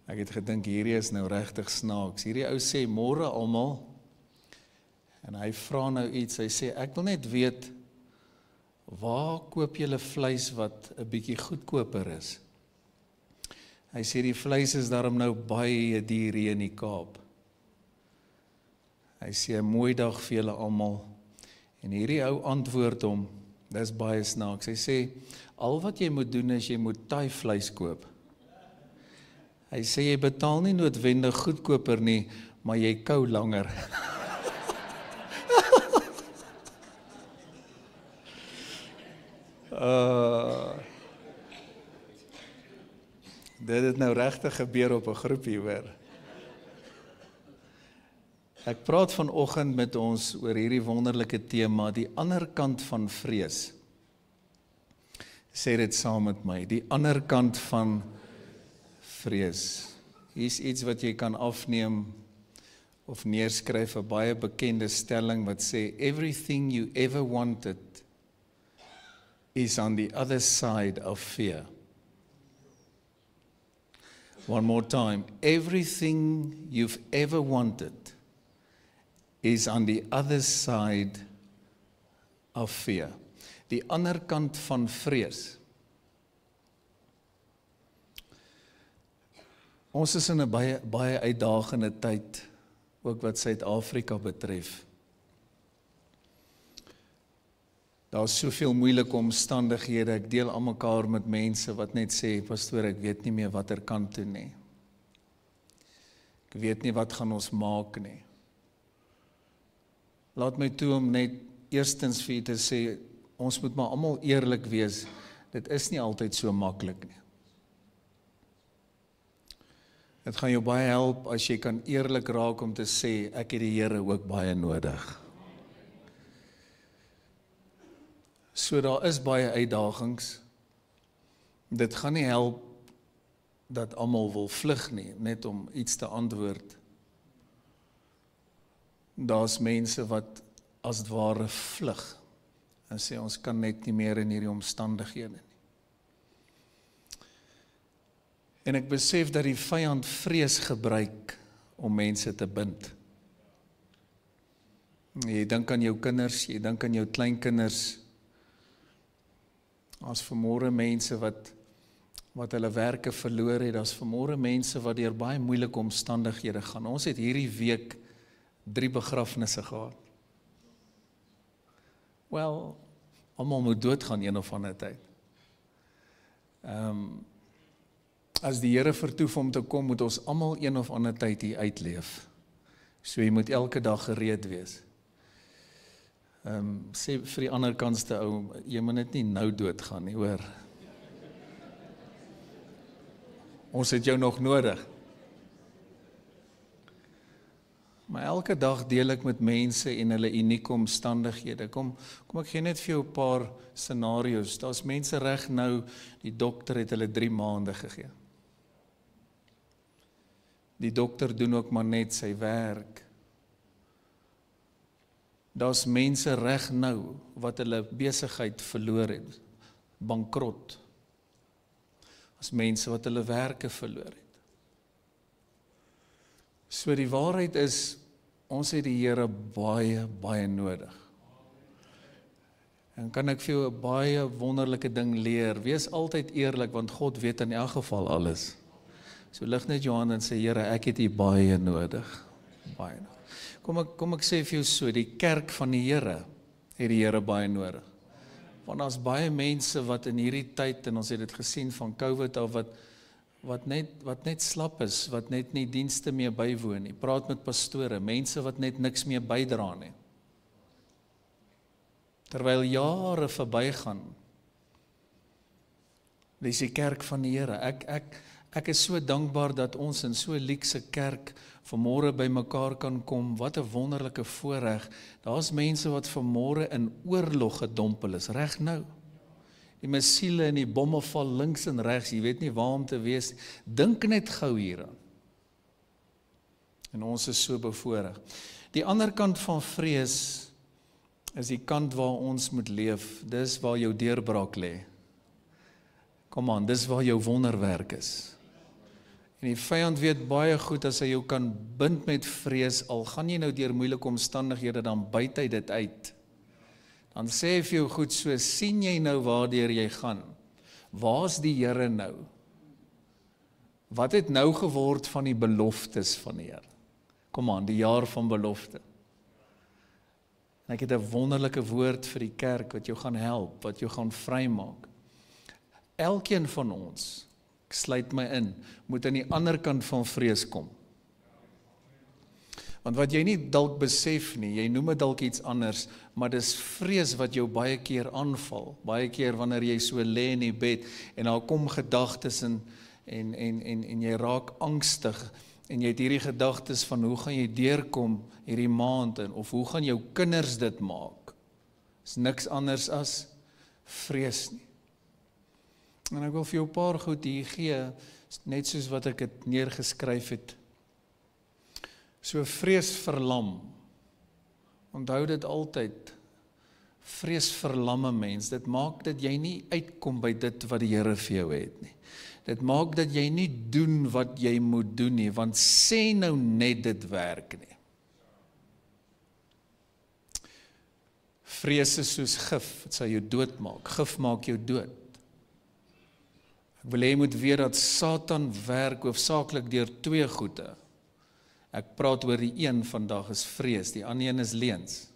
Ek het gedink, hierdie is nou regtig snaaks. Hierdie ou sê, môre almal, en hy vra nou iets, hy sê, ek wil net weet, waar koop julle vleis wat 'n bietjie goedkoper is? Hy sê, die vleis is daarom nou baie duur hier in die Kaap. Hy sê, 'n mooi dag vir julle almal, en hierdie ou antwoord hom, dis baie snaaks, hy sê, al wat jy moet doen is, jy moet taai vleis koop. Hy sê, jy betaal nie noodwendig goedkoper nie, maar jy kou langer. Dit het nou regtig gebeur op 'n groepie, hoor. Ek praat vanoggend met ons oor hierdie wonderlike tema, die ander kant van vrees. Sê dit saam met my, die ander kant van vrees. Hier is iets wat jy kan afneem of neerskryf, 'n baie bekende stelling wat sê, everything you ever wanted is on the other side of fear. One more time, everything you've ever wanted is on the other side of fear. Die ander kant van vrees. Ons is in 'n baie uitdagende tyd, ook wat Suid-Afrika betref. Daar is soveel moeilike omstandighede, ek deel aan mekaar met mense wat net sê, pastoor, ek weet nie meer watter kant toe nie. Ek weet nie wat gaan ons maak nie. Laat my toe om net eerstens vir u te sê, ons moet maar almal eerlik wees, dit is nie altyd so maklik nie. Dit gaan jou baie help as jy kan eerlik raak om te sê, ek het die Here ook baie nodig. So daar is baie uitdagings. Dit gaan nie help dat almal wil vlug nie, net om iets te antwoord. Daar's mense wat as het ware vlug en sê ons kan net nie meer in hierdie omstandighede nie. En ek besef dat die vyand vrees gebruik om mense te bind. Jy dink aan jou kinders, jy dink aan jou kleinkinders. As vanmôre mense wat hulle werke verloor het, as vanmôre mense wat deur baie moeilike omstandighede gaan. Ons het hierdie week 3 begrafnisse gehad. Wel, almal moet doodgaan een of ander tyd. As die Here vertoef om te kom, moet ons almal een of ander tyd hier uitleef. So jy moet elke dag gereed wees. Sê vir die ander kantste ou, jy moet net nie nou doodgaan nie, hoor. Ons het jou nog nodig. Maar elke dag deel ek met mense en hulle unieke omstandighede. Kom ek gee net vir jou 'n paar scenario's. Daar's mense reg nou, die dokter het hulle 3 maande gegee. Die dokter doen ook maar net sy werk. Daar's mense reg nou wat hulle besigheid verloor het, bankrot. Daar's mense wat hulle werke verloor het. So die waarheid is, ons het die Here baie, baie nodig. En kan ek vir jou 'n baie wonderlike ding leer, wees altyd eerlik, want God weet in elk geval alles. So lig net jou hand en sê, Here, ek het U baie nodig. Baie nodig. Kom ek sê vir jou so, die kerk van die Here het die Here baie nodig. Want daar's baie mense wat in hierdie tyd, en ons het dit gesien van COVID af, wat net slap is, wat net nie dienste meer bywoon nie. Praat met pastore, mense wat net niks meer bydra nie. Terwyl jare verbygaan, dis die kerk van die Here. Ek is so dankbaar dat ons in so 'n luukse kerk vanmôre by mekaar kan kom. Wat 'n wonderlike voorreg. Daar's mense wat vanmôre in oorlog gedompel is, reg nou. Die missiele en die bomme val links en regs, jy weet nie waar om te wees. Dink net gou hieraan. En ons is so bevoorreg. Die ander kant van vrees is die kant waar ons moet leef. Dis waar jou deurbraak lê. Kom aan, dis waar jou wonderwerk is. En die vyand weet baie goed as hy jou kan bind met vrees, al gaan jy nou deur moeilike omstandighede, dan byt hy dit uit. Dan sê hy vir jou goed, so sien jy nou waardeur jy gaan. Waar's die Here nou? Wat het nou geword van die beloftes van die Here? Kom aan, die jaar van belofte. En ek het 'n wonderlike woord vir die kerk wat jou gaan help, wat jou gaan vrymaak. Elkeen van ons, ek sluit my in, moet aan die ander kant van vrees kom. Want wat jy nie dalk besef nie, jy noem dit dalk iets anders, maar dis vrees wat jou baie keer aanval. Baie keer wanneer jy so lê in die bed en daar kom gedagtes en jy raak angstig en jy het hierdie gedagtes van hoe gaan jy deurkom hierdie maand of hoe gaan jou kinders dit maak. Is niks anders as vrees nie. En ek wil vir jou 'n paar goed hier gee, net soos wat ek dit neergeskryf het. So vrees verlam. Onthou dit altyd. Vrees verlamme mens. Dit maak dat jy nie uitkom by dit wat die Here vir jou het nie. Dit maak dat jy nie doen wat jy moet doen nie, want sê nou net dit werk nie. Vrees is soos gif, dit sal jou doodmaak. Gif maak jou dood. Ek wil hê jy moet weet dat Satan werk hoofsaaklik deur twee goede. Ek praat oor die een vandag is vrees, die ander een is leuns.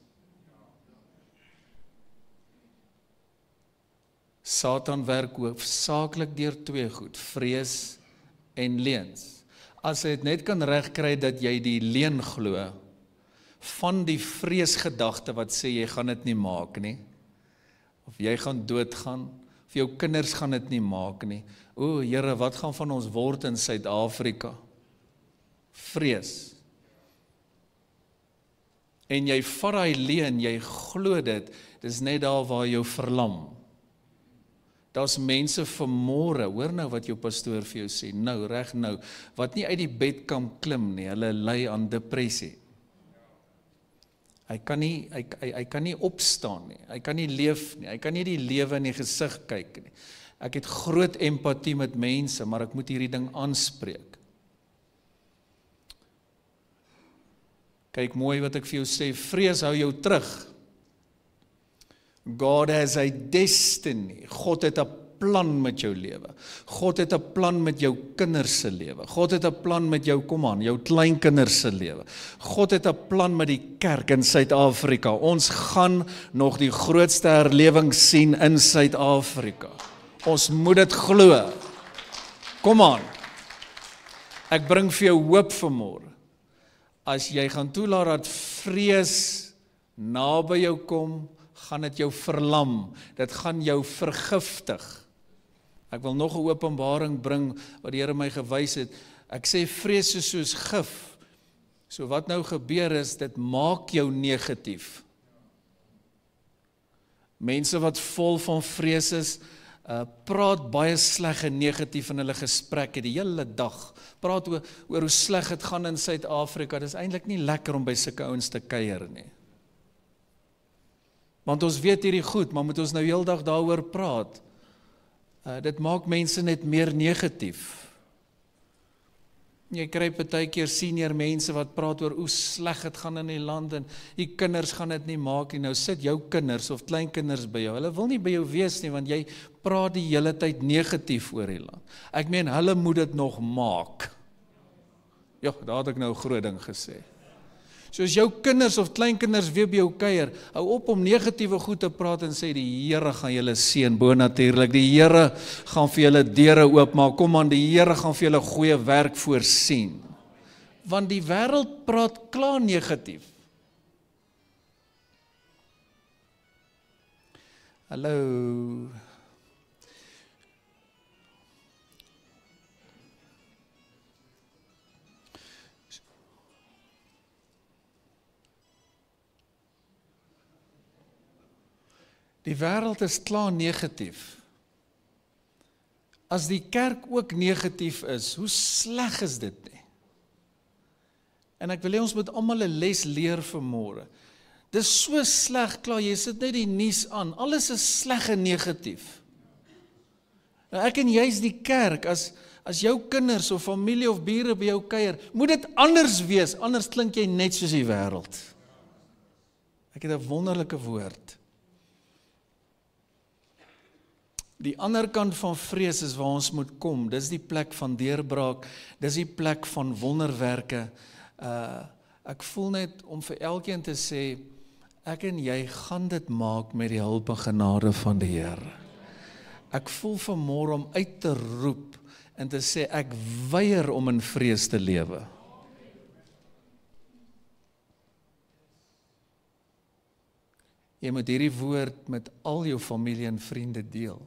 Satan werk hoofsaaklik deur twee goed, vrees en leuns. As hy dit net kan regkry dat jy die leuen glo, van die vreesgedagte wat sê jy gaan dit nie maak nie, of jy gaan doodgaan, of jou kinders gaan dit nie maak nie. O Here, wat gaan van ons word in Suid-Afrika? Vrees. En jy vat daai leuen, jy glo dit, dis net daar waar jou verlam. Daar's mense vanmôre, hoor nou wat jou pastoor vir jou sê, nou, reg nou, wat nie uit die bed kan klim nie, hulle ly aan depressie. Hy kan nie opstaan nie, hy kan nie leef nie, hy kan nie die lewe in die gesig kyk nie. Ek het groot empatie met mense, maar ek moet hierdie ding aanspreek. Kyk mooi wat ek vir jou sê, vrees hou jou terug. God has a destiny. God het 'n plan met jou lewe. God het 'n plan met jou kinders se lewe. God het 'n plan met jou, kom aan, jou kleinkinders se lewe. God het 'n plan met die kerk in Suid-Afrika. Ons gaan nog die grootste herlewing sien in Suid-Afrika. Ons moet dit glo. Kom aan. Ek bring vir jou hoop vanmôre. As jy gaan toelaat dat vrees naby jou kom, gaan dit jou verlam, dit gaan jou vergiftig. Ek wil nog 'n openbaring bring wat die Here my gewys het. Ek sê vrees is soos gif. So wat nou gebeur is, dit maak jou negatief. Mense wat vol van vrees is, praat baie sleg en negatief in hulle gesprekke die hele dag. Praat oor hoe sleg dit gaan in Suid-Afrika. Dit is eintlik nie lekker om by sulke ouens te kuier nie. Want ons weet hierdie goed, maar moet ons nou heeldag daaroor praat. Dit maak mense net meer negatief. Jy kry partykeer senior mense wat praat oor hoe sleg dit gaan in die land en die kinders gaan dit nie maak nie. Nou sit jou kinders of kleinkinders by jou. Hulle wil nie by jou wees nie, want jy praat die hele tyd negatief oor die land. Ek meen, hulle moet dit nog maak. Ja, daar het ek nou 'n groot ding gesê. So as jou kinders of kleinkinders weer by jou kuier, hou op om negatiewe goed te praat en sê die Here gaan julle seën bonatuurlik. Die Here gaan vir julle deure oopmaak. Kom aan, die Here gaan vir julle goeie werk voorsien. Want die wêreld praat klaar negatief. Hallo. Die wêreld is klaar negatief. As die kerk ook negatief is, hoe sleg is dit nie? En ek wil hê ons moet almal 'n les leer vanmôre. Dis so sleg klaar, jy sit net die nuus aan, alles is sleg en negatief. Nou ek en jy is die kerk, as As jou kinders of familie of bure by jou kuier, moet dit anders wees, anders klink jy net soos die wêreld. Ek het 'n wonderlike woord. Die ander kant van vrees is waar ons moet kom. Dis die plek van deurbraak, dis die plek van wonderwerke. Ek voel net om vir elkeen te sê, ek en jy gaan dit maak met die hulp en genade van die Here. Ek voel vanmôre om uit te roep en te sê, ek weier om in vrees te lewe. Jy moet hierdie woord met al jou familie en vriende deel.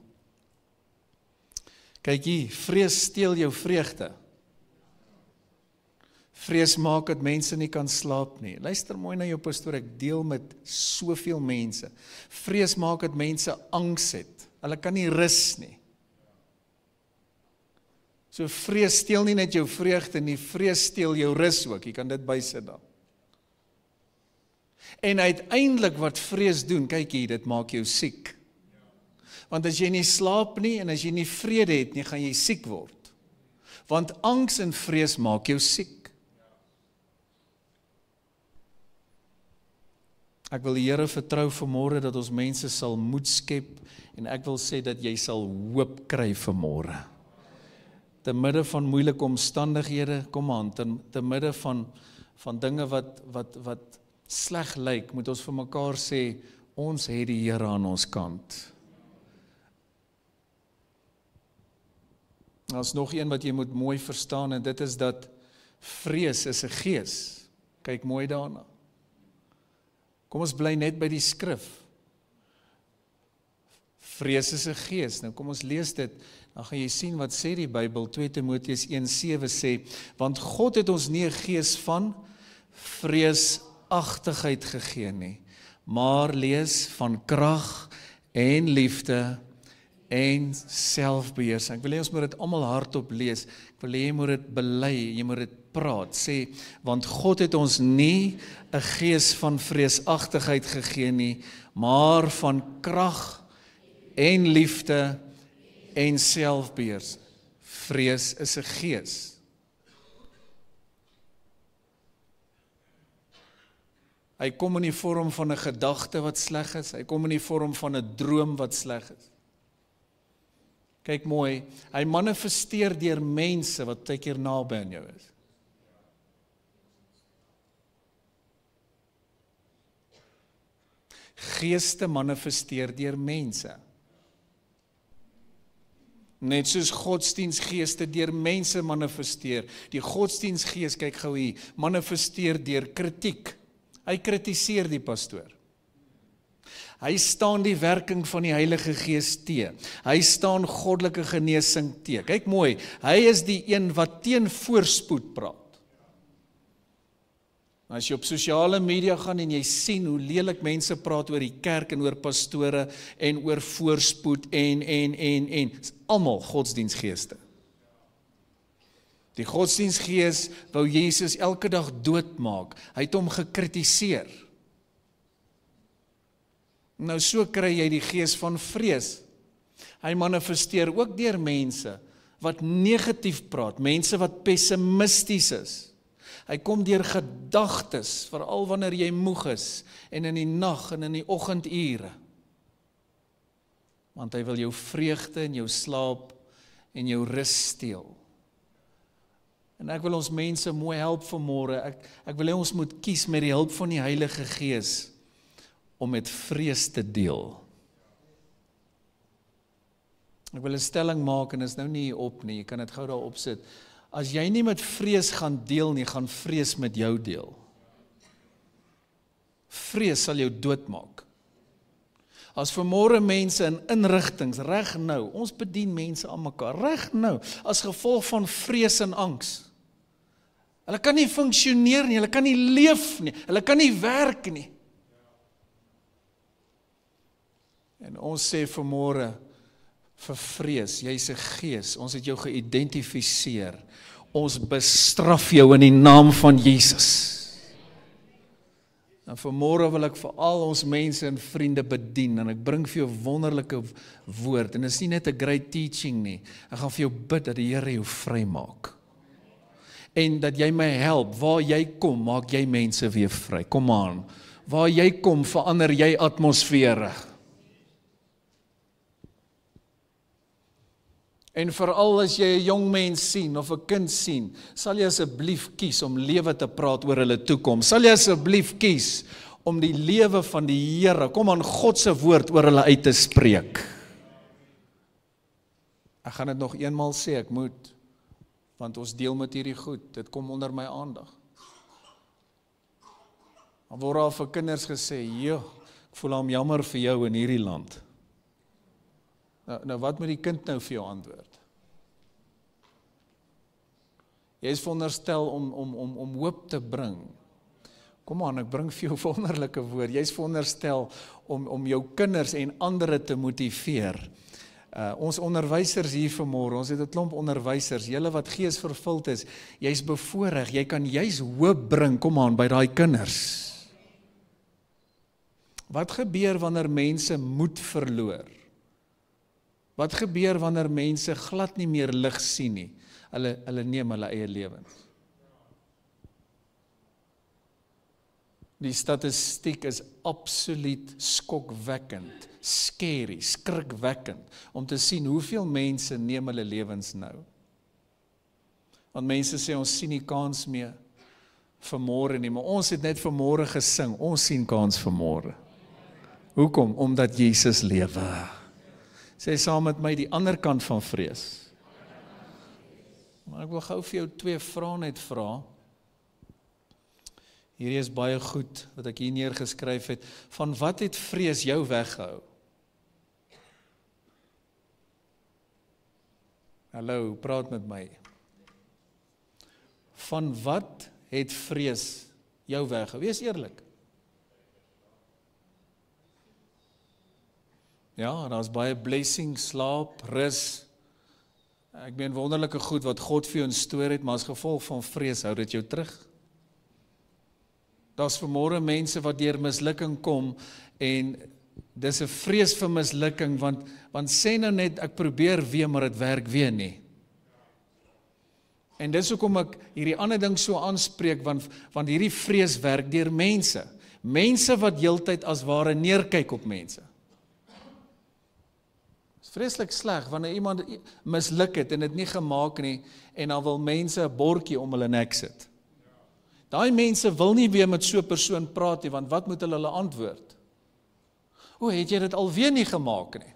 Kyk hier, vrees steel jou vreugde. Vrees maak dat mense nie kan slaap nie. Luister mooi na jou pastoor, ek deel met soveel mense. Vrees maak dat mense angs het. Hulle kan nie rus nie. So vrees steel nie net jou vreugde nie, vrees steel jou rus ook. Jy kan dit bysit dan. En uiteindelik wat vrees doen, kyk hier, dit maak jou siek. Want as jy nie slaap nie en as jy nie vrede het nie, gaan jy siek word. Want angs en vrees maak jou siek. Ek wil die Here vertrou vanmôre dat ons mense sal moed skep en ek wil sê dat jy sal hoop kry vanmôre. Te midde van moeilike omstandighede, kom aan, te midde van dinge wat sleg lyk, moet ons vir mekaar sê, ons het die Here aan ons kant. Daar's nog een wat jy moet mooi verstaan en dit is dat vrees is 'n gees. Kyk mooi daarna. Kom ons bly net by die skrif. Vrees is 'n gees. Nou kom ons lees dit. Dan gaan jy sien wat sê die Bybel. 2 Timoteus 1:7 sê, want God het ons nie 'n gees van vreesagtigheid gegee nie, maar lees van krag en liefde en selfbeheersing. Ek wil hê ons moet dit almal hardop lees. Ek wil hê jy moet dit bely, jy moet dit praat. Sê, want God het ons nie 'n gees van vreesagtigheid gegee nie, maar van krag en liefde en selfbeheersing. Vrees is 'n gees. Hy kom in die vorm van 'n gedagte wat sleg is, hy kom in die vorm van 'n droom wat sleg is. Kyk mooi, hy manifesteer deur mense wat baie keer naby aan jou is. Geeste manifesteer deur mense. Net soos godsdienstgeeste deur mense manifesteer. Die godsdienstgees, kyk gou hier, manifesteer deur kritiek. Hy kritiseer die pastoor. Hy staan die werking van die Heilige Gees te. Hy staan goddelike genesing te. Kyk mooi, hy is die een wat teen voorspoed praat. As jy op sosiale media gaan en jy sien hoe lelik mense praat oor die kerk en oor pastore en oor voorspoed en, is almal godsdienstgeeste. Die godsdienstgees wou Jesus elke dag doodmaak. Hy het hom gekritiseer. Nou so kry jy die gees van vrees. Hy manifesteer ook deur mense wat negatief praat, mense wat pessimisties is. Hy kom deur gedagtes, veral wanneer jy moeg is, en in die nag en in die oggendure. Want hy wil jou vreugde en jou slaap en jou rus steel. En ek wil ons mense mooi help vanmôre. Ek wil hê ons moet kies met die hulp van die Heilige Gees om met vrees te deel. Ek wil 'n stelling maak en is nou nie op nie, jy kan dit gou daar opsit. As jy nie met vrees gaan deel nie, gaan vrees met jou deel. Vrees sal jou doodmaak. As vanmôre mense in inrigtings, reg nou, ons bedien mense aan mekaar, reg nou, as gevolg van vrees en angs. Hulle kan nie funksioneer nie, hulle kan nie leef nie, hulle kan nie werk nie. En ons sê vanmôre, vir vrees, jy's 'n gees, ons het jou geïdentifiseer, ons bestraf jou in die naam van Jesus. En vanmôre wil ek vir al ons mense en vriende bedien, en ek bring vir jou wonderlike woord, en dit is nie net 'n great teaching nie, ek gaan vir jou bid dat die Here jou vry maak, en dat jy my help, waar jy kom, maak jy mense weer vry, kom aan, waar jy kom, verander jy atmosfere, en veral as jy 'n jong mens sien, of 'n kind sien, sal jy asseblief kies om lewe te praat oor hulle toekoms, sal jy asseblief kies om die lewe van die Here, kom aan God se woord oor hulle uit te spreek. Ek gaan dit nog eenmaal sê, ek moet, want ons deel met hierdie goed, dit kom onder my aandag. Dan word al vir kinders gesê, joh, ek voel hom jammer vir jou in hierdie land. Nou wat moet die kind nou vir jou antwoord? Jy is veronderstel om hoop te bring. Kom aan, ek bring vir jou wonderlike woord. Jy is veronderstel om jou kinders en ander te motiveer. Ons onderwysers hier vanmôre, ons het 'n klomp onderwysers, julle wat geesvervuld is, jy's bevoorreg, jy kan juis hoop bring, kom aan, by daai kinders. Wat gebeur wanneer mense moed verloor? Wat gebeur wanneer mense glad nie meer lig sien nie? Hulle neem hulle eie lewens. Die statistiek is absoluut skokwekkend, scary, skrikwekkend, om te sien hoeveel mense neem hulle lewens nou. Want mense sê ons sien nie kans meer vanmôre nie, maar ons het net vanmôre gesing, ons sien kans vanmôre. Hoekom? Omdat Jesus lewe. Sê saam met my die ander kant van vrees. Maar ek wil gou vir jou 2 vrae net vra. Hierdie is baie goed wat ek hier neergeskryf het. Van wat het vrees jou weggehou? Hallo, praat met my. Van wat het vrees jou weggehou? Wees eerlik. Ja, daar's baie blessing, slaap, rus. Ek meen wonderlike goed wat God vir jou instoor het, maar as gevolg van vrees hou dit jou terug. Daar's vanmôre mense wat deur mislukking kom en dis 'n vrees vir mislukking want sê nou net ek probeer weer maar dit werk weer nie. En dis hoekom ek hierdie ander ding so aanspreek want hierdie vrees werk deur mense. Mense wat heeltyd as ware neerkyk op mense. Vreeslik sleg, wanneer iemand misluk het en dit nie gemaak nie, en dan wil mense 'n bordjie om hulle nek sit. Daai mense wil nie weer met so 'n persoon praat nie, want wat moet hulle antwoord? O, het jy dit alweer nie gemaak nie?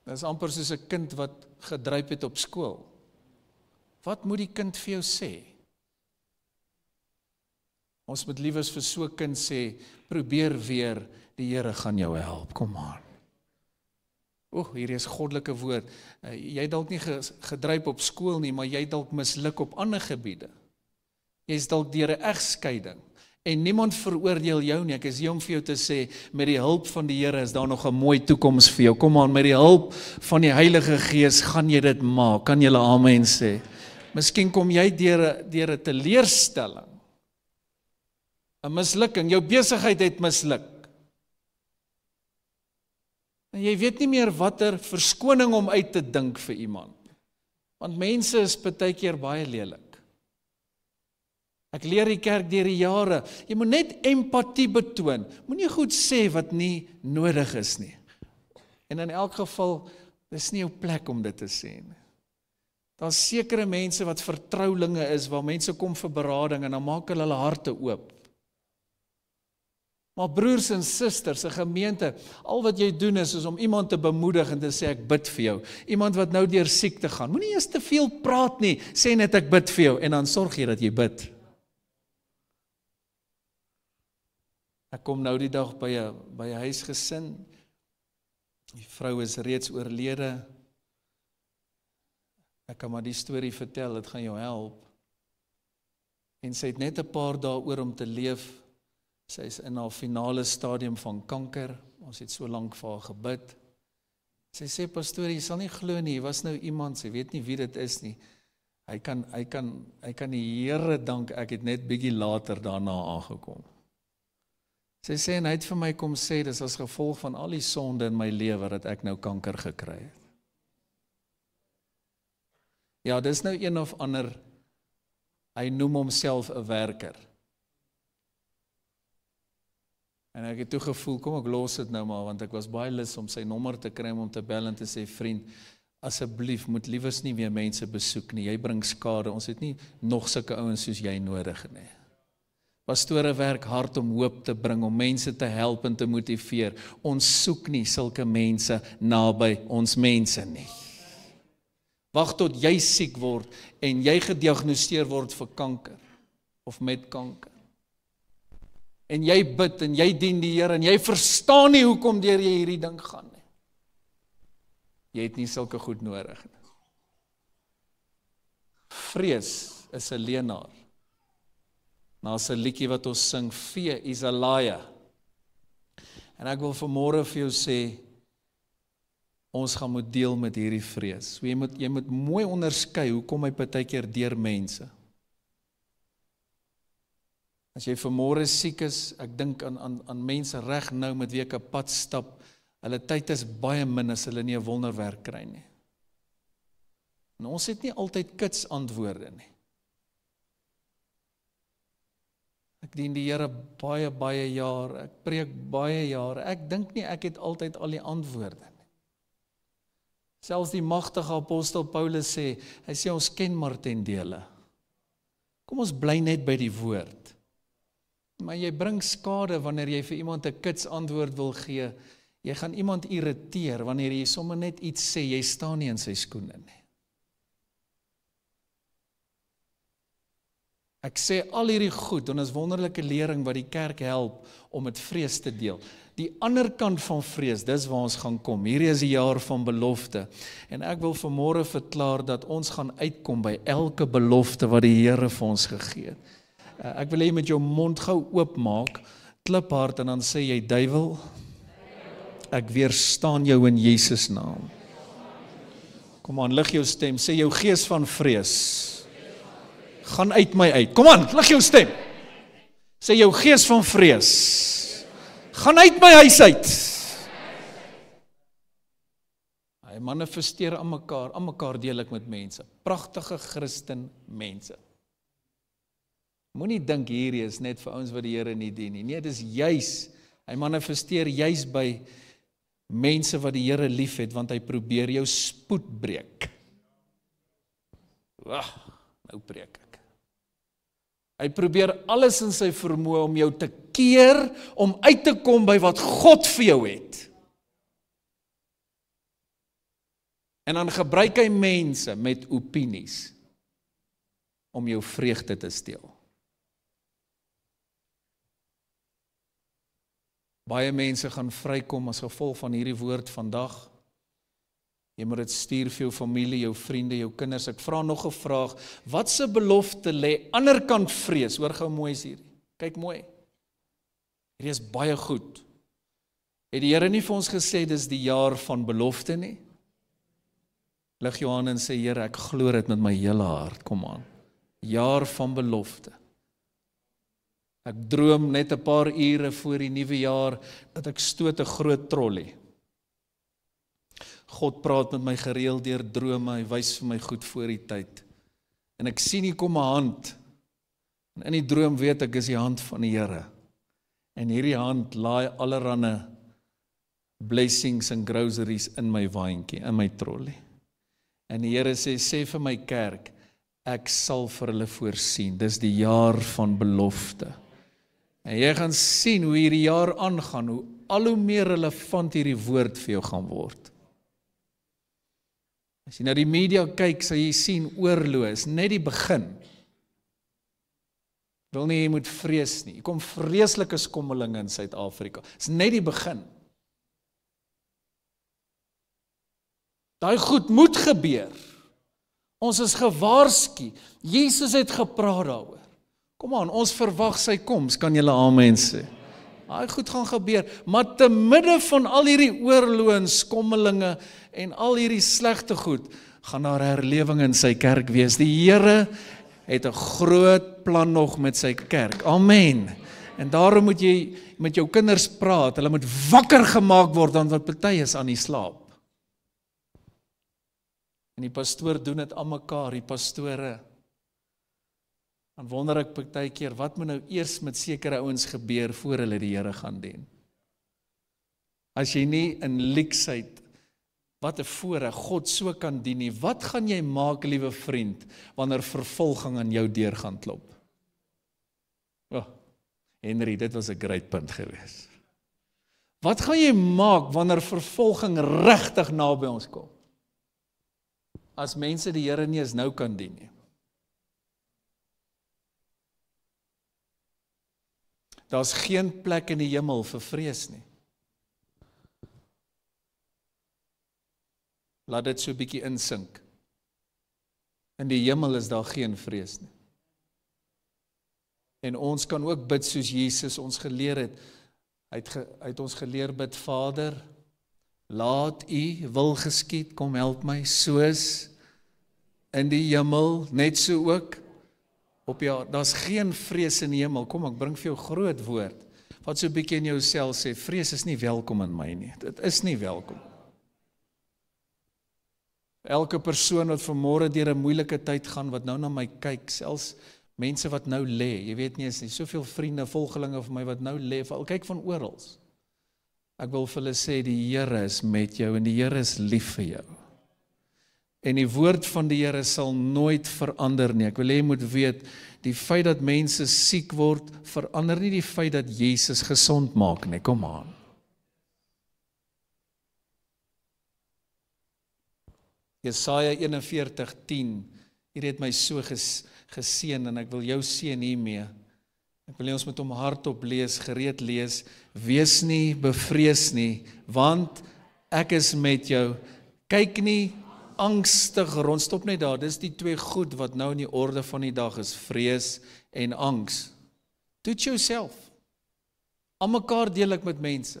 Dit is amper soos 'n kind wat gedryp het op skool. Wat moet die kind vir jou sê? Ons moet liewes vir so 'n kind sê, probeer weer, die Here gaan jou help, kom aan. Hier is goddelike woord. Jy dalk nie gedryp op skool nie, maar jy dalk misluk op ander gebiede. Jy is dalk deur 'n egskeiding. En niemand veroordeel jou nie. Ek is hier om vir jou te sê, met die hulp van die Here is daar nog 'n mooi toekoms vir jou. Kom aan, met die hulp van die Heilige Gees gaan jy dit maak. Kan julle amen sê? Miskien kom jy deur 'n teleurstelling, 'n mislukking. Jou besigheid het misluk. En jy weet nie meer watter verskoning om uit te dink vir iemand. Want mense is baie keer baie lelik. Ek leer die kerk deur die jare, jy moet net empatie betoon. Moenie goed sê wat nie nodig is nie. En in elk geval, dis nie jou plek om dit te sê nie. Daar's sekere mense wat vertroulinge is, waar mense kom vir berading en dan maak hulle harte oop. Maar broers en susters, 'n gemeente, al wat jy doen is om iemand te bemoedig en te sê ek bid vir jou. Iemand wat nou deur siekte gaan, moenie eers te veel praat nie, sê net ek bid vir jou en dan sorg jy dat jy bid. Ek kom nou die dag by 'n huisgesin. Die vrou is reeds oorlede. Ek kan maar die storie vertel, dit gaan jou help. En sy het net 'n paar dae oor om te leef. Sy is in haar finale stadium van kanker. Ons het so lank vir haar gebid. Sy sê, pastoor, jy sal nie glo nie, hier was nou iemand, sy weet nie wie dit is nie. Hy kan die Here dank, ek het net bietjie later daarna aangekom. Sy sê, en hy het vir my kom sê, dis as gevolg van al die sonde in my lewe, dat ek nou kanker gekry het. Ja, dis nou een of ander, hy noem homself 'n werker. En ek het toe gevoel, kom ek los dit nou maar, want ek was baie lus om sy nommer te kry, om te bel en te sê, vriend, asseblief, moet liewers nie weer mense besoek nie, jy bring skade, ons het nie nog sulke ouens soos jy nodig nie. Pastore werk hard om hoop te bring, om mense te help en te motiveer. Ons soek nie sulke mense naby ons mense nie. Wag tot jy siek word en jy gediagnoseer word vir kanker of met kanker. En jy bid en jy dien die Here en jy verstaan nie hoekom deur jy hierdie ding gaan nie. Jy het nie sulke goed nodig nie. Vrees is 'n leenaar. Daar's 'n liedjie wat ons sing, Fear is a liar. En ek wil vanmôre vir jou sê, ons gaan moet deel met hierdie vrees. So jy moet mooi onderskei, hoekom hy partykeer deur mense. As jy vanmôre siek is, ek dink aan mense reg nou met wie ek 'n pad stap, hulle tyd is baie min as hulle nie 'n wonderwerk kry nie. En ons het nie altyd kits antwoorde nie. Ek dien die Here baie jare, ek preek baie jare, ek dink nie ek het altyd al die antwoorde nie. Selfs die magtige apostel Paulus sê, hy sê ons ken maar ten dele. Kom ons bly net by die woord. Maar jy bring skade wanneer jy vir iemand 'n kits antwoord wil gee. Jy gaan iemand irriteer wanneer jy sommer net iets sê, jy staan nie in sy skoene nie. Ek sê al hierdie goed, en is wonderlike lering wat die kerk help om met vrees te deel. Die ander kant van vrees, dis waar ons gaan kom. Hierdie is die jaar van belofte. En ek wil vanmôre verklaar dat ons gaan uitkom by elke belofte wat die Here vir ons gegee het. Ek wil hê met jou mond gou oopmaak, kliphard en dan sê jy, duiwel, ek weerstaan jou in Jesus naam. Kom aan, lig jou stem, sê jou gees van vrees gaan uit my uit. Kom aan, lig jou stem. Sê jou gees van vrees gaan uit my huis uit. Hy manifesteer aan mekaar deel ek met mense. Pragtige Christen mense. Moenie dink hierdie is net vir ouens wat die Here nie dien nie. Nee, dis juis, hy manifesteer juis by mense wat die Here liefhet, want hy probeer jou spoed breek. Nou preek ek. Hy probeer alles in sy vermoë om jou te keer, om uit te kom by wat God vir jou het. En dan gebruik hy mense met opinies om jou vreugde te steel. Baie mense gaan vrykom as gevolg van hierdie woord vandag. Jy moet dit stuur vir jou familie, jou vriende, jou kinders. Ek vra nog 'n vraag, wat se belofte lê ander kant vrees? Hoor gou mooi is hierdie. Kyk mooi. Hierdie is baie goed. Het die Here nie vir ons gesê dis die jaar van belofte nie? Lig jou hand en sê, Here, ek glo dit met my hele hart. Kom aan. Jaar van belofte. Ek droom net 'n paar ure voor die nuwe jaar dat ek stoot 'n groot trolley. God praat met my gereeld deur drome, hy wys vir my goed voor die tyd. En ek sien hier kom 'n hand. En in die droom weet ek is die hand van die Here. En hierdie hand laai allerhande blessings en groceries in my waantjie, in my trolley. En die Here sê vir my kerk, ek sal vir hulle voorsien. Dis die jaar van belofte. En jy gaan sien hoe hierdie jaar aangaan, hoe al hoe meer relevant hierdie woord vir jou gaan word. As jy na die media kyk, sal jy sien oorlog is net die begin. Wil nie jy moet vrees nie. Hier kom vreeslike skommelinge in Suid-Afrika. Dis net die begin. Daai goed moet gebeur. Ons is gewaarsku. Jesus het gepraat daaroor. Kom aan, ons verwag sy koms, kan julle amen sê. Daai goed gaan gebeur, maar te midde van al hierdie oorloë en skommelinge en al hierdie slegte goed, gaan daar herlewing in sy kerk wees. Die Here het 'n groot plan nog met sy kerk. Amen. En daarom moet jy met jou kinders praat, hulle moet wakker gemaak word, want wat party is aan die slaap. En die pastoor doen dit aan mekaar, die pastore. Dan wonder ek partykeer, wat moet nou eers met sekere ouens gebeur, voor hulle die Here gaan dien? As jy nie in leksheid, wat 'n voorreg God so kan dien nie, wat gaan jy maak, liewe vriend, wanneer vervolging aan jou deur gaan klop? Oh, Henry, dit was 'n great punt geweest. Wat gaan jy maak wanneer vervolging regtig naby ons kom? As mense die Here nie eens nou kan dien nie. Daar's geen plek in die hemel vir vrees nie. Laat dit so 'n bietjie insink. In die hemel is daar geen vrees nie. En ons kan ook bid soos Jesus ons geleer het. Hy het ons geleer bid, Vader, laat U wil geskied, kom help my, soos in die hemel, net so ook op jou. Daar's geen vrees in die hemel. Kom, ek bring vir jou groot woord. Wat so 'n bietjie in jouself sê, vrees is nie welkom in my nie. Dit is nie welkom. Elke persoon wat vanmôre deur 'n moeilike tyd gaan, wat nou na my kyk, selfs mense wat nou lê, jy weet nie, is nie soveel vriende, volgelinge van my wat nou lê, kyk van oral. Ek wil vir hulle sê, die Here is met jou en die Here is lief vir jou. En die woord van die Here sal nooit verander nie. Ek wil hê jy moet weet, die feit dat mense siek word, verander nie die feit dat Jesus gesond maak nie. Kom aan. Jesaja 41:10, hier het my so geseën en ek wil jou seën hiermee. Ek wil hê ons moet hom hardop lees, gereed lees. Wees nie bevrees nie, want ek is met jou. Kyk nie angstig rond, stop net daar. Dis die twee goed wat nou in die orde van die dag is, vrees en angs. Toets jouself. Aan mekaar deel ek met mense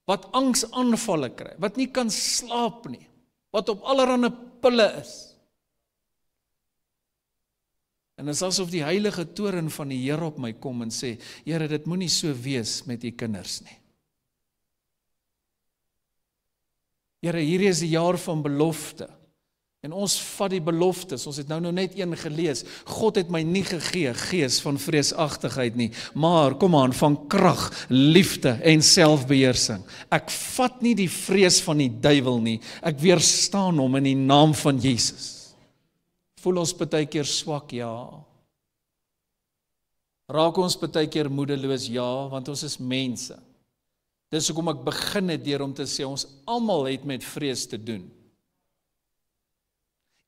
wat angsaanvalle kry, wat nie kan slaap nie, wat op allerlei pille is. En dit is asof die heilige toorn van die Here op my kom en sê, Here, dit moenie so wees met U kinders nie. Here, hierdie is die jaar van belofte. En ons vat die beloftes, ons het nou net een gelees. God het my nie gegee gees van vreesagtigheid nie, maar kom aan, van krag, liefde en selfbeheersing. Ek vat nie die vrees van die duiwel nie, ek weerstaan hom in die naam van Jesus. Voel ons partykeer swak, ja. Raak ons partykeer moedeloos, ja, want ons is mense. Dis hoekom ek begin het deur om te sê, ons almal het met vrees te doen.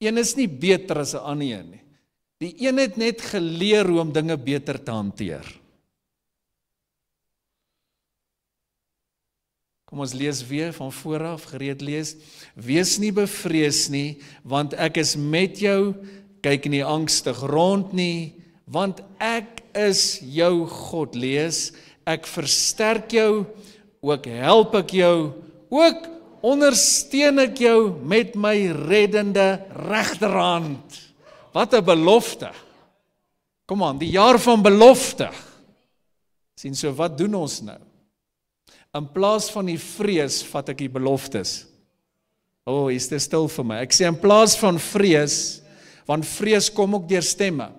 Een is nie beter as 'n ander een nie. Die een het net geleer hoe om dinge beter te hanteer. Kom ons lees weer van vooraf, gereed lees. Wees nie bevrees nie, want ek is met jou. Kyk nie angstig rond nie, want ek is jou God. Lees, ek versterk jou, ook help ek jou, ook ondersteun ek jou met my reddende regterhand. Wat 'n belofte. Kom aan, die jaar van belofte. Sien, so wat doen ons nou? In plaas van die vrees, vat ek die beloftes. Is dit stil vir my? Ek sê in plaas van vrees, want vrees kom ook deur stemme.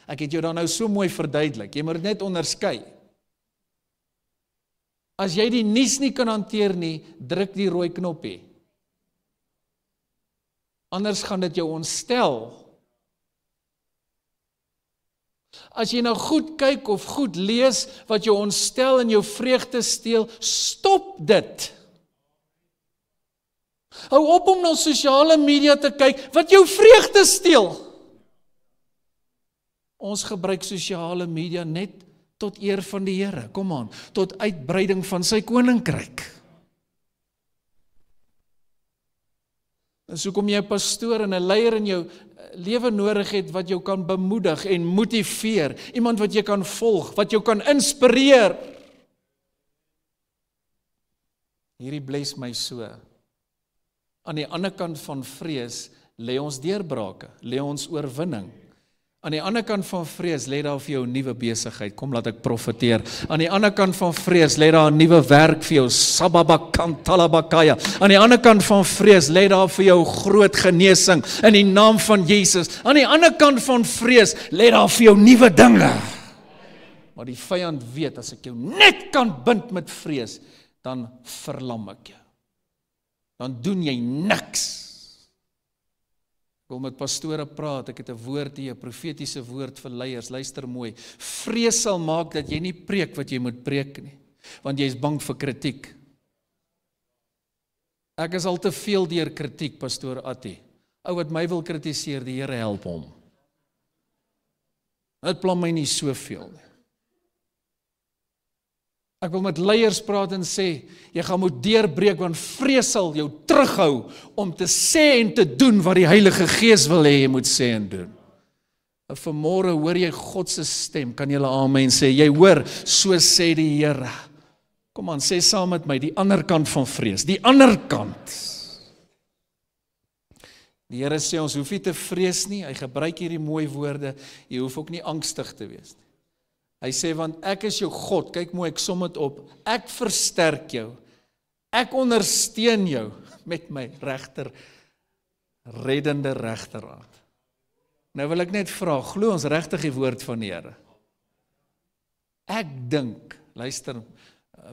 Ek het jou dan nou so mooi verduidelik, jy moet dit net onderskei. As jy die nuus nie kan hanteer nie, druk die rooi knoppie. Anders gaan dit jou ontstel. As jy nou goed kyk of goed lees, wat jou ontstel en jou vreugde steel, stop dit. Hou op om na sosiale media te kyk, wat jou vreugde steel. Ons gebruik sosiale media net tot eer van die Here, kom aan, tot uitbreiding van sy koninkryk. Dis hoekom jy 'n pastoor en 'n leier in jou lewe nodig het wat jou kan bemoedig en motiveer, iemand wat jy kan volg, wat jou kan inspireer. Hierdie bless my so. Aan die ander kant van vrees lê ons deurbrake, lê ons oorwinning. Aan die ander kant van vrees lê daar vir jou 'n nuwe besigheid. Kom laat ek profeteer. Aan die ander kant van vrees lê daar 'n nuwe werk vir jou. Sababakantalabakaya. Aan die ander kant van vrees lê daar vir jou groot genesing in die naam van Jesus. Aan die ander kant van vrees lê daar vir jou nuwe dinge. Maar die vyand weet, as ek jou net kan bind met vrees, dan verlam ek jou. Dan doen jy niks. Ek wil met pastore praat, ek het 'n woord hier, 'n profetiese woord vir leiers, luister mooi. Vrees sal maak dat jy nie preek wat jy moet preek nie, want jy is bang vir kritiek. Ek is al te veel deur kritiek, pastoor Attie. Ou wat my wil kritiseer, die Here help hom. Dit pla my nie soveel nie. Ek wil met leiers praat en sê, jy gaan moet deurbreek, want vrees sal jou terughou om te sê en te doen wat die Heilige Gees wil hê jy moet sê en doen. En vanmôre hoor jy God se stem, kan julle amen sê, jy hoor, so sê die Here. Kom aan, sê saam met my, die ander kant van vrees, die ander kant. Die Here sê ons hoef nie te vrees nie, hy gebruik hierdie mooi woorde, jy hoef ook nie angstig te wees nie. Hy sê, want ek is jou God, kyk mooi, ek som dit op, ek versterk jou, ek ondersteun jou met my reddende regterhand. Nou wil ek net vra, glo ons regtig die woord van die Here? Ek dink, luister,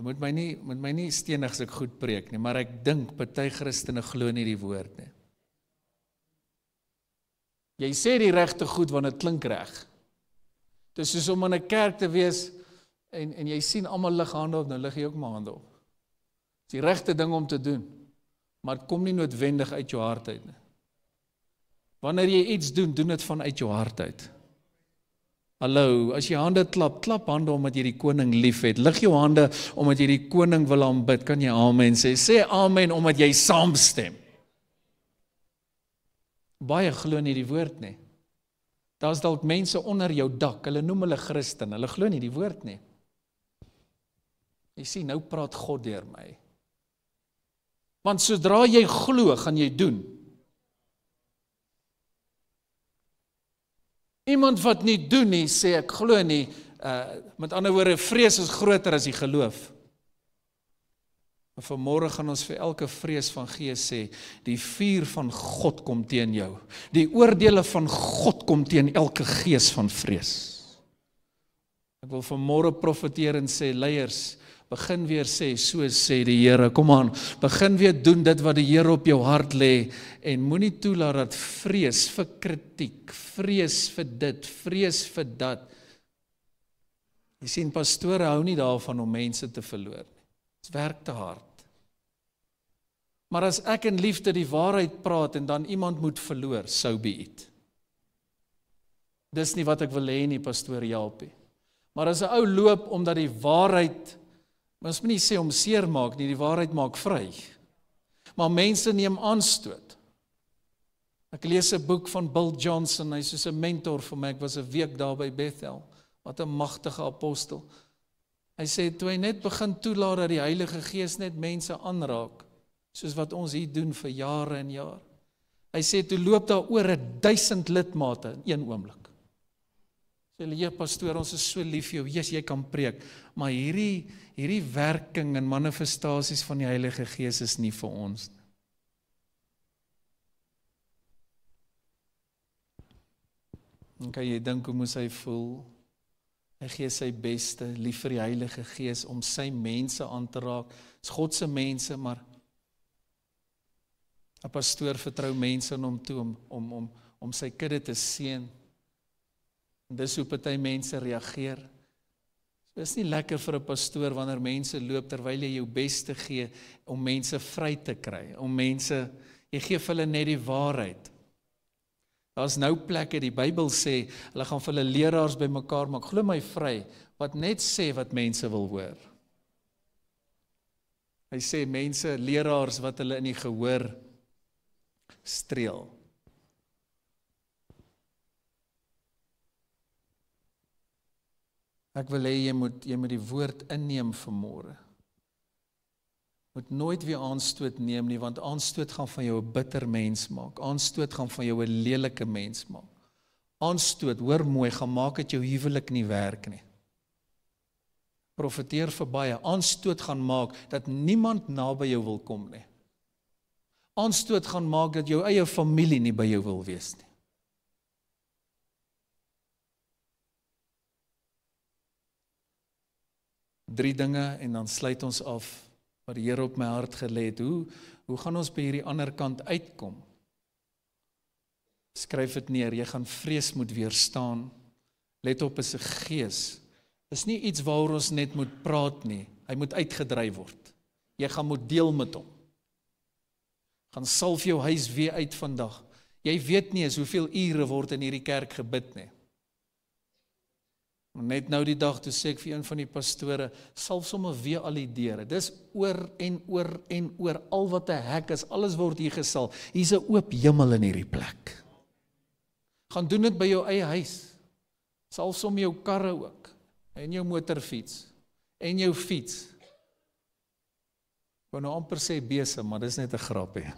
moet my nie stenig as ek goed preek nie, maar ek dink, party Christene glo nie die woord nie. Jy sê die regte goed, want dit klink reg. Dit is soos om in 'n kerk te wees, en jy sien almal lig hande op, nou lig jy ook maar hande op. Dit is die regte ding om te doen, maar het kom nie noodwendig uit jou hart uit nie. Wanneer jy iets doen, doen dit vanuit jou hart uit. Hallo, as jy hande klap hande omdat jy die koning lief het, lig jou hande omdat jy die koning wil aanbid, kan jy amen sê, sê amen omdat jy saamstem. Baie glo nie die woord nie. Daar's dalk mense onder jou dak, hulle noem hulle Christen, hulle glo nie die woord nie. Jy sien, nou praat God deur my. Want sodra jy glo, gaan jy doen. Iemand wat nie doen nie, sê ek glo nie, met ander woorde, vrees is groter as die geloof. En vanmôre gaan ons vir elke vrees van Gees sê, die vuur van God kom teen jou. Die oordeele van God kom teen elke gees van vrees. Ek wil vanmôre profeteer en sê, leiers, begin weer sê, so sê die Here, kom aan, begin weer doen dit wat die Here op jou hart lê, en moenie toelaat dat vrees vir kritiek, vrees vir dit, vrees vir dat. Jy sien, pastore hou nie daarvan om mense te verloor. Dit werk te hard. Maar as ek in liefde die waarheid praat en dan iemand moet verloor, so be it. Dis nie wat ek wil hê nie, pastoor Jalpie. Maar as 'n ou loop omdat die waarheid, ons moet nie sê om seer maak nie, die waarheid maak vry. Maar mense neem aanstoot. Ek lees 'n boek van Bill Johnson, hy's soos 'n mentor vir my, ek was 'n week daar by Bethel, wat 'n magtige apostel. Hy sê, toe hy net begin toelaat dat die Heilige Gees net mense aanraak, soos wat ons hier doen vir jare en jaar. Hy sê, toe loop daar oor 1000 lidmate in een oomblik. Sê hulle, ja pastoor, ons is so lief vir jou, yes, jy kan preek, maar hierdie werking en manifestasies van die Heilige Gees is nie vir ons nie. En kan jy dink hoe moes hy voel? Hy gee sy beste, lief vir die Heilige Gees, om sy mense aan te raak. Dit is God se mense, maar 'n pastoor vertrou mense aan hom toe om sy kudde te seën. En dis hoe party mense reageer. Dit is nie lekker vir 'n pastoor wanneer mense loop terwyl jy jou beste gee om mense vry te kry, jy gee vir hulle net die waarheid. Daar's nou plekke, die Bybel sê, hulle gaan vir hulle leraars bymekaar maak, glo my vry, wat net sê wat mense wil hoor. Hy sê mense, leraars wat hulle in die gehoor streel. Ek wil hê jy moet die woord inneem vanmôre. Moet nooit weer aanstoot neem nie, want aanstoot gaan van jou 'n bitter mens maak. Aanstoot gaan van jou 'n lelike mens maak. Aanstoot, hoor mooi, gaan maak dat jou huwelik nie werk nie. Profeteer vir baie, aanstoot gaan maak, dat niemand naby jou wil kom nie. Aanstoot gaan maak, dat jou eie familie nie by jou wil wees nie. Drie dinge, en dan sluit ons af, wat die Here op my hart gelê het. Hoe gaan ons by hierdie ander kant uitkom? Skryf dit neer, jy gaan vrees moet weerstaan. Let op, is 'n gees. Is nie iets waaroor ons net moet praat nie. Hy moet uitgedryf word. Jy gaan moet deel met hom. Gaan salf jou huis weer uit vandag. Jy weet nie eens hoeveel ure word in hierdie kerk gebid nie. Net nou die dag, toe sê ek vir een van die pastore, salf sommer weer al die deure. Dis oor en oor en oor, al wat 'n hek is, alles word hier gesalf. Hier's 'n oop hemel in hierdie plek. Gaan doen dit by jou eie huis. Salf sommer jou karre ook, en jou motorfiets, en jou fiets. Ek wou nou amper sê besem, maar dis net 'n grapie.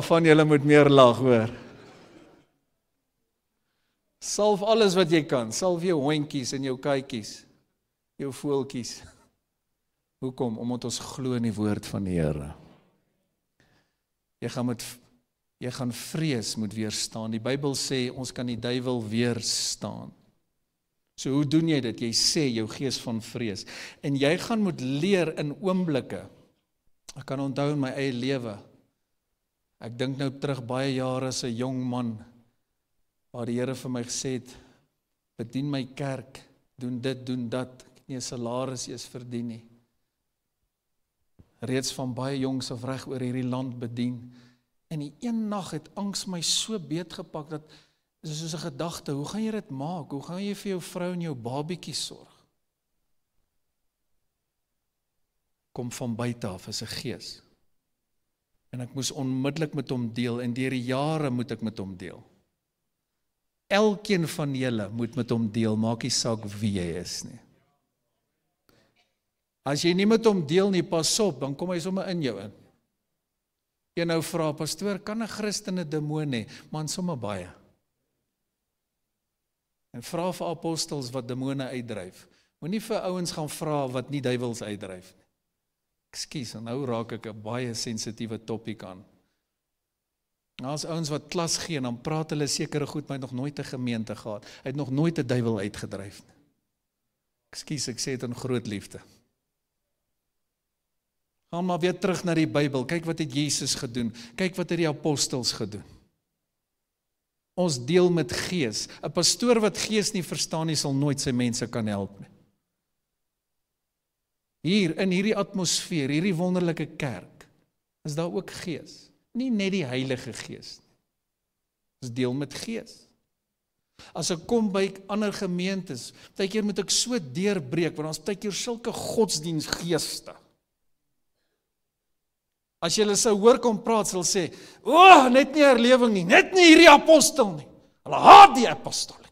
Van julle moet meer lag, hoor. Salf alles wat jy kan. Salf jou hondjies en jou katjies, jou voeltjies. Hoekom? Omdat ons glo in die woord van die Here. Jy gaan vrees moet weerstaan. Die Bybel sê ons kan die duiwel weerstaan. So hoe doen jy dit? Jy sê jou gees van vrees. En jy gaan moet leer in oomblikke. Ek kan onthou in my eie lewe. Ek dink nou terug baie jare as 'n jong man, waar die Here vir my gesê het, bedien my kerk, doen dit, doen dat, ek het nie 'n salaris eers verdien nie. Reeds van baie jongs af reg oor hierdie land bedien. En die een nag het angs my so beetgepak, dat is soos 'n gedagte, hoe gaan jy dit maak? Hoe gaan jy vir jou vrou en jou babietjie sorg? Kom van buite af, is 'n gees. En ek moes onmiddellik met hom deel, en deur die jare moet ek met hom deel. Elkeen van julle moet met hom deel, maak nie saak wie jy is nie. As jy nie met hom deel nie, pas op, dan kom hy sommer in jou in. Jy nou vra, pastoor, kan 'n Christen 'n demoon hê? Man, sommer baie. En vra vir apostels wat demone uitdryf. Moenie vir ouens gaan vra wat nie duiwels uitdryf nie. Ekskuus, en nou raak ek 'n baie sensitiewe topik aan. As ouens wat klas gee, dan praat hulle sekere goed, maar hy het nog nooit 'n gemeente gehad. Hy het nog nooit 'n duiwel uitgedryf nie. Ekskuus, ek sê dit in groot liefde. Gaan maar weer terug na die Bybel. Kyk wat het Jesus gedoen. Kyk wat het die apostels gedoen. Ons deel met gees. 'n Pastoor wat gees nie verstaan nie, sal nooit sy mense kan help nie. Hier, in hierdie atmosfeer, hierdie wonderlike kerk, is daar ook gees. Nie net die Heilige Gees nie. Ons deel met gees. As ek kom by ander gemeentes, baie keer moet ek so deurbreek, want ons baie keer sulke godsdiensgeeste. As jy hulle sou hoor kom praat, sal sê, net nie herlewing nie, net nie hierdie apostel nie. Hulle haat die apostolik.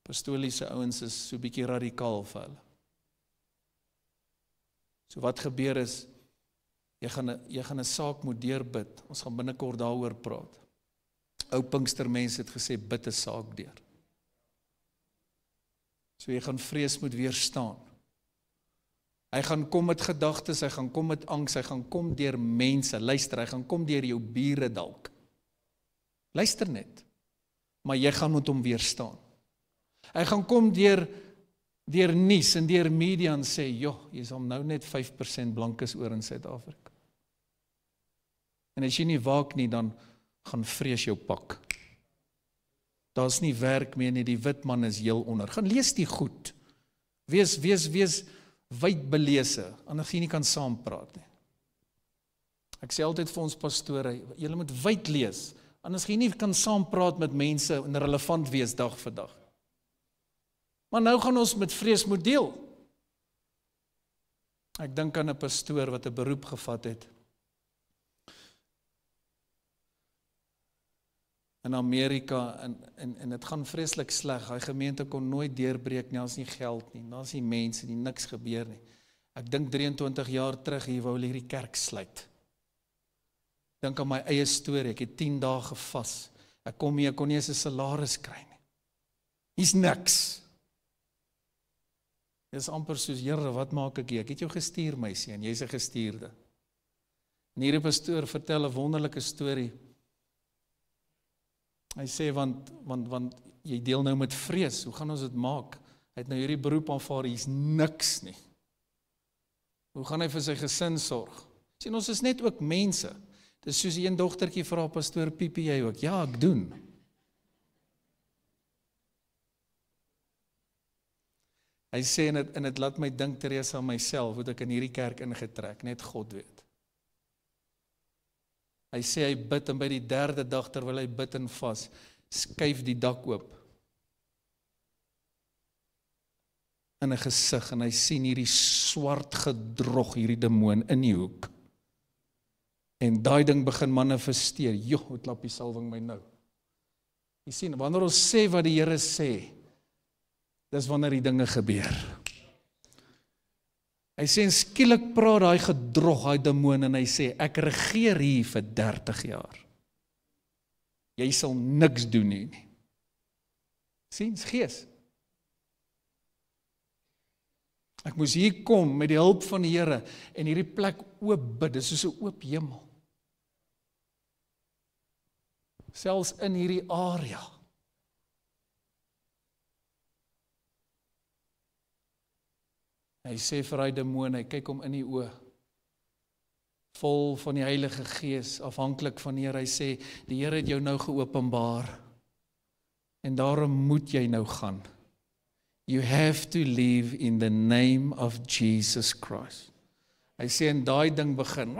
Apostoliese ouens is so bietjie radikaal vir hulle. So wat gebeur is, jy gaan 'n saak moet deurbid. Ons gaan binnekort daaroor praat. Ou Pinkstermense het gesê, bid 'n saak deur. So jy gaan vrees moet weerstaan. Hy gaan kom met gedagtes, hy gaan kom met angs, hy gaan kom deur mense. Luister, hy gaan kom deur jou bure dalk. Luister net. Maar jy gaan met hom weerstaan. Hy gaan kom deur nuus en deur media en sê, jy is om nou net 5% blankes oor in Suid-Afrika. En as jy nie waak nie, dan gaan vrees jou pak. Daar's nie werk meer nie, die wit man is heel onder. Gaan lees die goed. Wees wyd belese, anders jy nie kan saampraat nie. Ek sê altyd vir ons pastore, julle moet wyd lees, anders jy nie kan saampraat met mense en relevant wees dag vir dag. Maar nou gaan ons met vrees moet deel. Ek dink aan 'n pastoor wat 'n beroep gevat het. in Amerika, en dit gaan vreeslik sleg. Hy gemeente kon nooit deurbreek nie, daar's nie geld nie, daar's nie mense nie, niks gebeur nie. Ek dink 23 jaar terug hier wou hulle hierdie kerk sluit. Dink aan my eie storie, ek het 10 dae gevas. Ek kom hier, ek kon nie eens 'n salaris kry nie. Hier's niks. Dit is amper soos, Here, wat maak ek hier? Ek het jou gestuur, my seun, jy's 'n gestuurde. En hierdie pastoor vertel 'n wonderlike storie. Hy sê, want jy deel nou met vrees, hoe gaan ons dit maak? Hy het nou hierdie beroep aanvaar, hier's niks nie. Hoe gaan hy vir sy gesin sorg? Sien, ons is net ook mense. Dis soos een dogtertjie vra, pastoor Piepie, jy ook? Ja, ek doen. Hy sê, en het laat my dink, Teresa, aan myself, hoe ek in hierdie kerk ingetrek, net God weet. Hy sê, hy bid, en by die 3de dag, terwyl hy bid en vas, skuif die dak oop. In 'n gesig, en hy sien hierdie swart gedrog, hierdie demoon in die hoek. En daai ding begin manifesteer. Wat klap die salwing my nou. Jy sien, wanneer ons sê wat die Here sê, dis wanneer die dinge gebeur. Hy sê, skielik praat daai gedrog, daai demoon, en hy sê, ek regeer hier vir 30 jaar. Jy sal niks doen nie. Sien, gees. Ek moes hier kom met die hulp van die Here, en hierdie plek oop bid, dis soos 'n oop hemel. Selfs in hierdie area. Hy sê vir hy demoon, hy kyk hom in die oë, vol van die Heilige Gees, afhanklik van die Here. Hy sê, die Here het jou nou geopenbaar, en daarom moet jy nou gaan. You have to live in the name of Jesus Christ. Hy sê, en daai ding begin.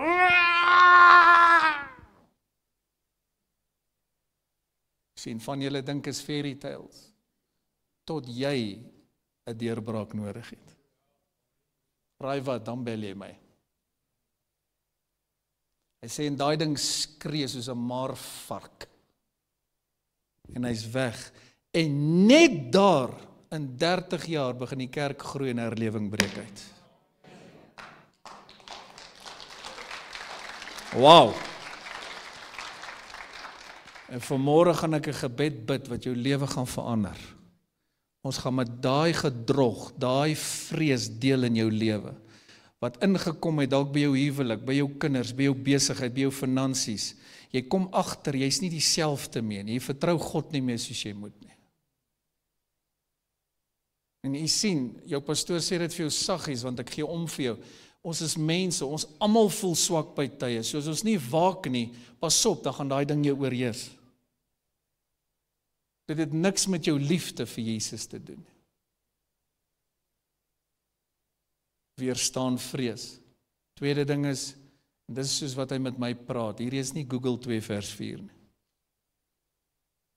Sien, van julle dink is fairy tales, tot jy 'n deurbraak nodig het. Raai wat, dan bel jy my. Hy sê, en daai ding skree soos 'n marvark. En hy's weg. En net daar, in 30 jaar, begin die kerk groei en herlewing breek uit. Wow! En vanmôre gaan ek 'n gebed bid wat jou lewe gaan verander. Ons gaan met daai gedrog, daai vrees deel in jou lewe, wat ingekom het dalk by jou huwelik, by jou kinders, by jou besigheid, by jou finansies. Jy kom agter, jy's nie dieselfde meer nie. Jy vertrou God nie meer soos jy moet nie. En jy sien, jou pastoor sê dit vir jou saggies, want ek gee om vir jou. Ons is mense, ons almal voel swak by tye. So as ons nie waak nie, pas op, dan gaan daai ding jou oorheers. Dit het niks met jou liefde vir Jesus te doen. Weerstaan vrees. Tweede ding is, dis soos wat hy met my praat. Hierdie is nie Google 2 vers 4 nie.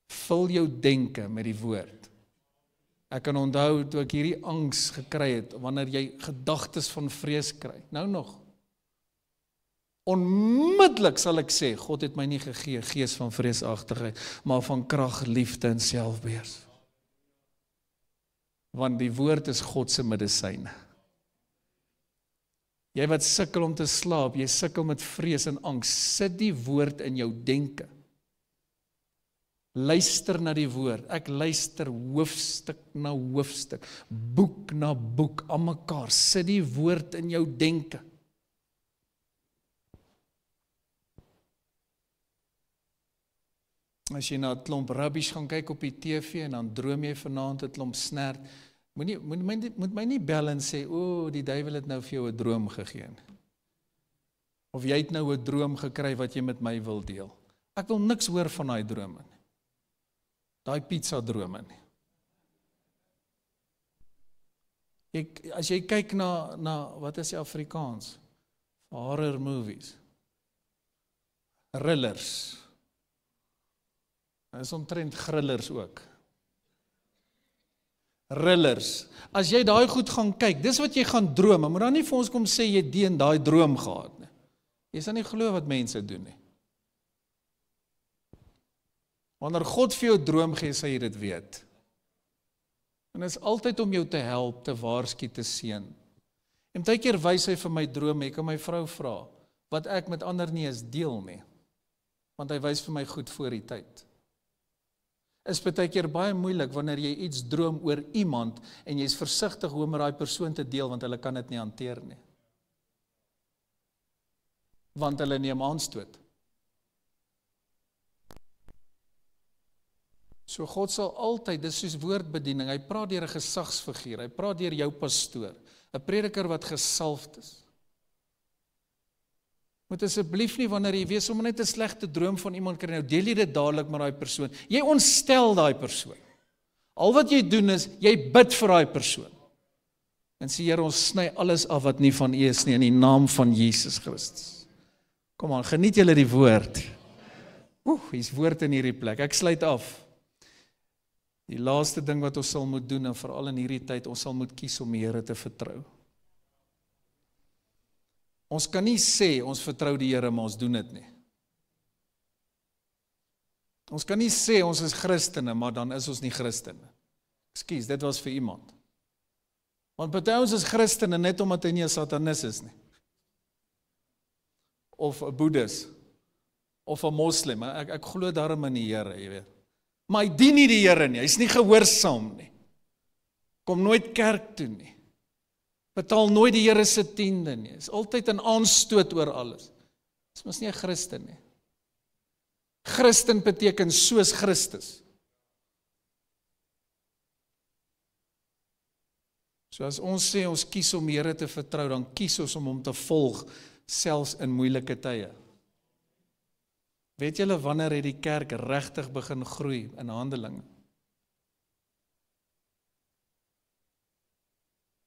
Vul jou denke met die woord. Ek kan onthou toe ek hierdie angs gekry het, wanneer jy gedagtes van vrees kry. Nou nog. Onmiddellik sal ek sê, God het my nie gegee gees van vreesagtigheid, maar van krag, liefde en selfbeheers. Want die woord is God se medisyne. Jy wat sukkel om te slaap, jy sukkel met vrees en angs, sit die woord in jou denke. Luister na die woord. Ek luister hoofstuk na hoofstuk, boek na boek, aan mekaar. Sit die woord in jou denke. As jy na 'n klomp rubbish gaan kyk op die TV en dan droom jy vanaand 'n klomp snert, moet my nie bel en sê, die duiwel het nou vir jou 'n droom gegee. Of jy het nou 'n droom gekry wat jy met my wil deel. Ek wil niks hoor van daai drome nie. Daai pizza drome nie. As jy kyk na wat is die Afrikaans? Horror movies. Thrillers. Dit is omtrent grillers ook. Thrillers. As jy daai goed gaan kyk, dis wat jy gaan droom. Maar moet dan nie vir ons kom sê jy het die en daai droom gehad nie. Jy sal nie glo wat mense doen nie. Wanneer God vir jou droom gee, sal jy dit weet. En dit is altyd om jou te help, te waarsku, te seën. En baie keer wys hy vir my drome, ek kan my vrou vra, wat ek met ander nie eens deel nie. Want hy wys vir my goed voor die tyd. Is baie keer baie moeilik wanneer jy iets droom oor iemand en jy's versigtig hoe om met daai persoon te deel, want hulle kan dit nie hanteer nie. Want hulle neem aanstoot. So God sal altyd, dis soos woordbediening, hy praat deur 'n gesagsfiguur, hy praat deur jou pastoor, 'n prediker wat gesalfd is. Moet asseblief nie wanneer jy weet sommer net 'n slegte droom van iemand kry, nou deel jy dit dadelik met daai persoon. Jy ontstel daai persoon. Al wat jy doen is, jy bid vir daai persoon. En sê Here, ons sny alles af wat nie van U is nie in die naam van Jesus Christus. Kom aan, geniet julle die woord. Hier's woord in hierdie plek. Ek sluit af. Die laaste ding wat ons sal moet doen, en veral in hierdie tyd, ons sal moet kies om die Here te vertrou. Ons kan nie sê, ons vertrou die Here, maar ons doen dit nie. Ons kan nie sê, ons is Christene, maar dan is ons nie Christene. Ekskuus, dit was vir iemand. Want party ons is Christene net omdat hy nie 'n Satanis is nie. Of 'n Boeddhis. Of 'n Moslem. Ek glo daarom in die Here, jy weet. Maar hy dien nie die Here nie, hy's nie gehoorsaam nie. Kom nooit kerk toe nie. Betaal nooit die Here se tiende nie. Is altyd in aanstoot oor alles. Dis mos nie 'n Christen nie. Christen beteken soos Christus. So as ons sê ons kies om die Here te vertrou, dan kies ons om hom te volg, selfs in moeilike tye. Weet julle wanneer het die kerk regtig begin groei in Handelinge?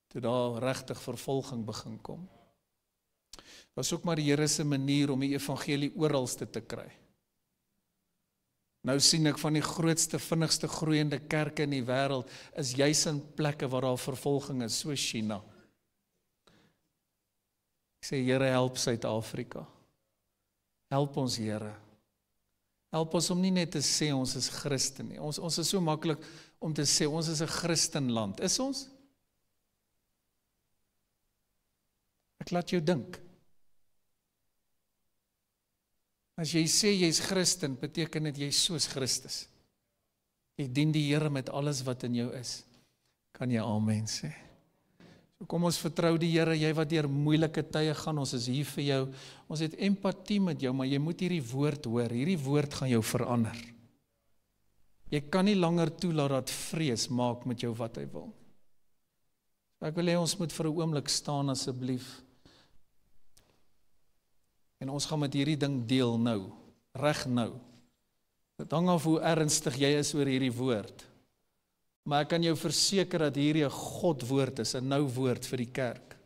Toe daar regtig vervolging begin kom. Was ook maar die Here se manier om die evangelie oralste te kry. Nou sien ek van die grootste, vinnigste groeiende kerke in die wêreld is juis in plekke waar daar vervolging is, soos China. Ek sê, Here, help Suid-Afrika. Help ons, Here. Help ons om nie net te sê ons is Christen nie. Ons is so maklik om te sê ons is 'n Christenland. Is ons? Ek laat jou dink. As jy sê jy's Christen, beteken dit jy's soos Christus. Jy dien die Here met alles wat in jou is. Kan jy amen sê? So kom ons vertrou die Here, jy wat deur moeilike tye gaan, ons is hier vir jou. Ons het empatie met jou, maar jy moet hierdie woord hoor. Hierdie woord gaan jou verander. Jy kan nie langer toelaat dat vrees maak met jou wat hy wil. Ek wil hê ons moet vir 'n oomblik staan asseblief. En ons gaan met hierdie ding deel nou, reg nou. Dit hang af hoe ernstig jy is oor hierdie woord. Maar ek kan jou verseker dat hierdie 'n Godwoord is, 'n nou woord vir die kerk.